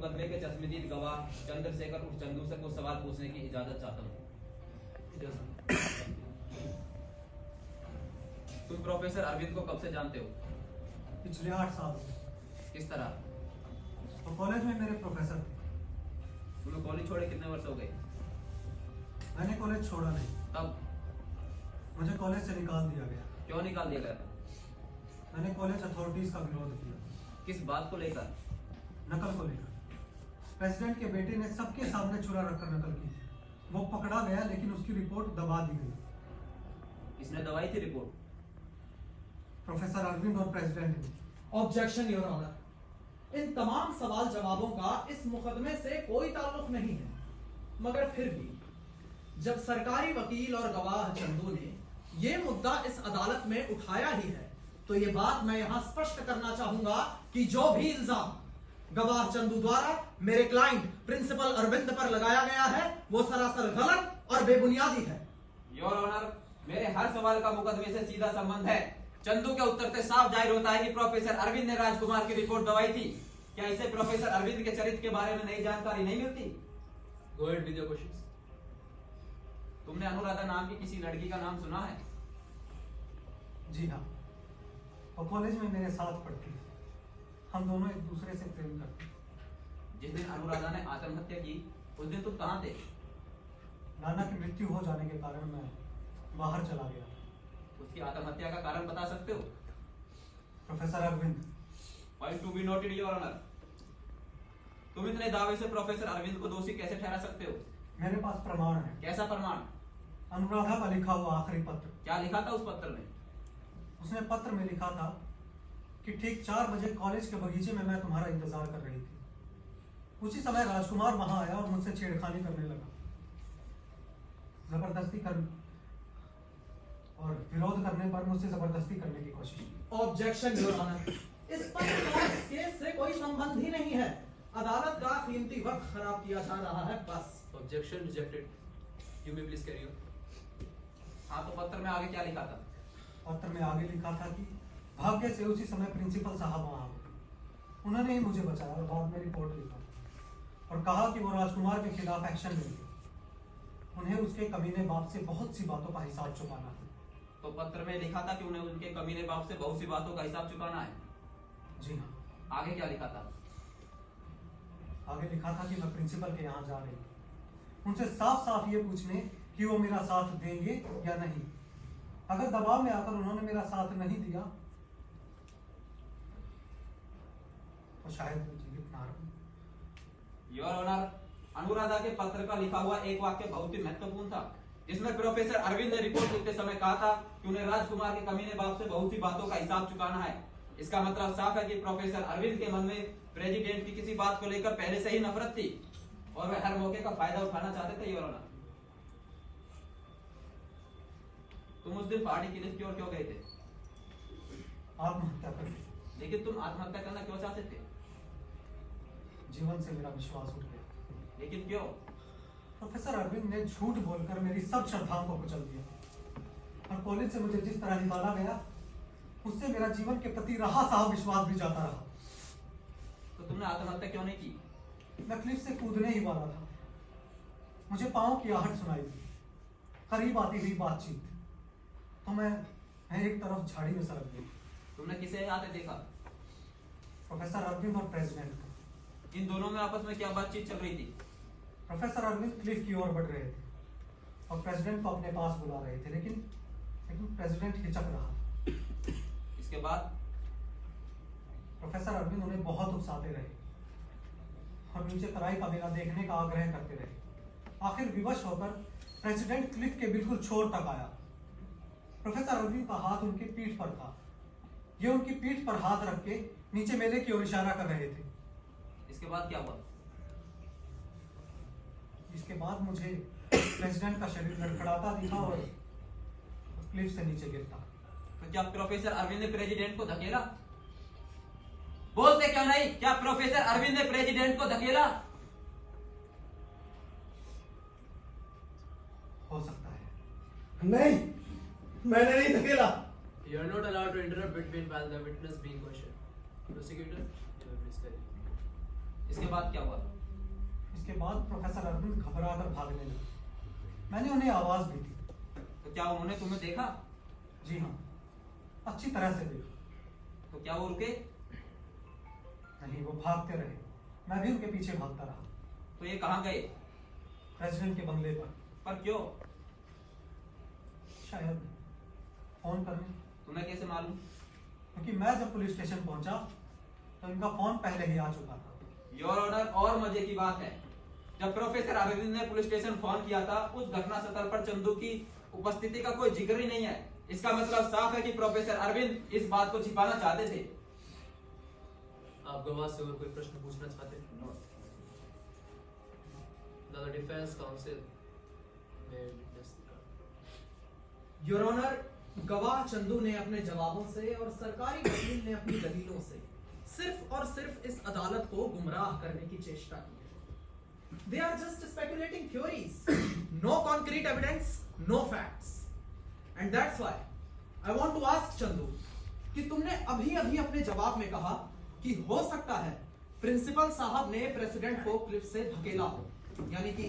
मुकदमे के चश्मदीद गवाह चंद्रशेखर उर्फ चंदू से कुछ सवाल पूछने की इजाजत चाहता हूँ। तुम प्रोफेसर अरविंद को कब से जानते हो? पिछले 8 साल से। किस तरह? तो कॉलेज में मेरे प्रोफेसर थे। तुम्हें कॉलेज छोड़े कितने वर्ष हो गए? मैंने कॉलेज छोड़ा नहीं। तब? मुझे कॉलेज से निकाल दिया गया। क्यों निकाल दिया गया? मैंने कॉलेज अथॉरिटीज का विरोध किया। किस बात को लेकर? नकल को लेकर। प्रेसिडेंट के बेटे ने सबके सामने चुरा रखकर नकल की। वो पकड़ा गया लेकिन उसकी रिपोर्ट दबा दी गई। इसने दबाई थी रिपोर्ट? प्रोफेसर अरविंद और प्रेसिडेंट ने। ऑब्जेक्शन योर ऑनर, इन तमाम सवाल जवाबों का इस मुकदमे से कोई ताल्लुक नहीं है, मगर फिर भी जब सरकारी वकील और गवाह चंदू ने यह मुद्दा इस अदालत में उठाया ही है, तो यह बात मैं यहां स्पष्ट करना चाहूंगा कि जो भी इल्जाम गवाह चंदू द्वारा मेरे क्लाइंट प्रिंसिपल अरविंद पर लगाया गया है वो सरासर गलत और बेबुनियादी है। योर ऑनर, मेरे हर सवाल का मुकदमे से सीधा संबंध है। चंदू के उत्तर से साफ जाहिर होता है कि प्रोफेसर अरविंद ने राजकुमार की रिपोर्ट दबाई थी। क्या इसे प्रोफेसर अरविंद के चरित्र के बारे में नई जानकारी नहीं मिलती? Go ahead with your questions. तुमने अनुराधा नाम की किसी लड़की का नाम सुना है? जी हाँ, वो कॉलेज में मेरे साथ पढ़ती थी। हम दोनों एक दूसरे से प्रेम करते। जिस दिन अनुराधा ने आत्महत्या की उस दिन तुम कहाँ थे? नाना की मृत्यु हो जाने के कारण मैं बाहर चला गया। उसकी आत्महत्या का कारण बता सकते हो? Professor Arvind. Point to be noted your honour. तुम इतने दावे से प्रोफेसर अरविंद को दोषी कैसे ठहरा सकते हो? मेरे पास प्रमाण है। कैसा प्रमाण? अनुराधा का लिखा हुआ आखिरी पत्र। क्या लिखा था उस पत्र में? उसने पत्र में लिखा था कि ठीक 4 बजे कॉलेज के बगीचे में मैं तुम्हारा इंतजार कर रही थी। उसी समय राजकुमार वहां आया और मुझसे छेड़खानी करने लगा। जबरदस्ती कर और विरोध करने पर मुझसे जबरदस्ती करने की कोशिश की। ऑब्जेक्शन योर ऑनर, इस पत्र का इस केस से कोई संबंध ही नहीं है। अदालत का कीमती वक्त खराब किया जा रहा है, बस। Objection rejected. You may please carry on. हाँ, तो पत्र में आगे क्या लिखा था? पत्र में आगे लिखा था कि भाग्य से उसी समय प्रिंसिपल साहब वहां आ गए। उन्होंने ही मुझे बचाया और बाद में रिपोर्ट लिखा और कहा कि वो राजकुमार के खिलाफ एक्शन लेंगे। उन्हें उसके कमीने बाप से बहुत सी बातों का हिसाब चुकाना है। तो पत्र में लिखा था कि उन्हें उनके कमीने बाप से बहुत सी बातों का हिसाब चुकाना है। जी हाँ। आगे क्या लिखा था? आगे लिखा था कि मैं प्रिंसिपल के यहाँ जा रही हूँ। उनसे साफ साफ ये पूछने कि वो मेरा साथ देंगे या नहीं। अगर दबाव में आकर उन्होंने मेरा साथ नहीं दिया तो शायद मैं जीवित ना रहूं। योर ऑनर, अनुराधा के पत्र का लिखा हुआ एक वाक्य बहुत ही महत्वपूर्ण था, जिसमें प्रोफेसर अरविंद ने रिपोर्ट लिखते समय कहा था कि उन्हें राजकुमार के कमीने बाप से बहुत सी बातों का हिसाब चुकाना है। इसका मतलब साफ है कि प्रोफेसर अरविंद के मन में प्रेसिडेंट की किसी बात को लेकर पहले से ही नफरत थी और वह हर मौके का फायदा उठाना चाहते थे। योर ऑनर, तुम उस दिन पार्टी की लिस्ट की ओर क्यों गए थे? आत्महत्या करके। लेकिन तुम आत्महत्या करना क्यों चाहते थे? जीवन से मेरा विश्वास उठ गया। लेकिन क्यों? प्रोफेसर अरविंद ने झूठ बोलकर मेरी सब श्रद्धाओं को कुचल दिया और कॉलेज से मुझे जिस तरह निकाला गया उससे मेरा जीवन के प्रति रहा साहब विश्वास भी जाता रहा। तो तुमने आत्महत्या क्यों नहीं की? मैं क्लिफ से कूदने ही वाला था। मुझे पांव की आहट सुनाई दी। करीब आती हुई बातचीत तो मैं एक तरफ झाड़ी में सरक गई। तुमने किसे आते देखा? प्रोफेसर अरविंद और प्रेसिडेंट को। इन दोनों में आपस में क्या बातचीत चल रही थी? प्रोफेसर अरविंद क्लिफ की ओर बढ़ रहे थे और प्रेसिडेंट को अपने पास बुला रहे थे, लेकिन प्रेसिडेंट हिचक रहा। इसके बाद प्रोफेसर अरविंद उन्हें बहुत उकसाते रहे और नीचे तराई का मेला देखने का आग्रह करते रहे। आखिर विवश होकर प्रेसिडेंट क्लिफ के बिल्कुल छोर तक आया। प्रोफेसर अरविंद का हाथ उनकी पीठ पर था। ये उनकी पीठ पर हाथ रख के नीचे मेले की ओर इशारा कर रहे थे। इसके बाद क्या हुआ? इसके बाद मुझे प्रेसिडेंट का शरीर लड़खड़ाता दिखा और क्लिफ से नीचे गिरता। तो क्या प्रोफेसर अरविंद ने प्रेसिडेंट को धकेला? बोलते क्यों नहीं? क्या प्रोफेसर अरविंद ने प्रेसिडेंट को धकेला? हो सकता है। नहीं, मैंने नहीं धकेला। You are not allowed to interrupt between while the witness being questioned. Prosecutor, you may please carry on. इसके बाद क्या हुआ? इसके बाद प्रोफेसर अरविंद घबराकर भागने लगे। मैंने उन्हें आवाज दी थी। तो क्या उन्होंने तुम्हें देखा? जी हाँ, अच्छी तरह से देखा। तो क्या वो रुके? नहीं, वो भागते रहे। मैं भी उनके पीछे भागता रहा। तो ये कहाँ गए? प्रेसिडेंट के बंगले पर। पर क्यों? शायद फोन करने। तुम्हें कैसे मालूम? क्योंकि मैं जब पुलिस स्टेशन पहुंचा तो इनका फोन पहले ही आ चुका था। योर ऑनर, और मजे की बात है, जब प्रोफेसर अरविंद ने पुलिस स्टेशन फोन किया था, उस घटना स्थल पर चंदू की उपस्थिति का कोई जिक्र ही नहीं है। इसका मतलब साफ है कि प्रोफेसर अरविंद इस बात को छिपाना चाहते थे। आप गवाह से और कोई प्रश्न पूछना चाहते हैं? The defense counsel may witness the crime. Your honour, गवाह चंदू ने अपने जवाबों से और सरकारी वकील ने अपनी दलीलों से सिर्फ और सिर्फ इस अदालत को गुमराह करने की चेष्टा की है। They are just speculating theories, no concrete evidence, no facts, and that's why I want to ask Chandu कि तुमने अभी अपने जवाब में कहा कि हो सकता है प्रिंसिपल साहब ने प्रेसिडेंट को क्लिफ से धकेला हो, यानी कि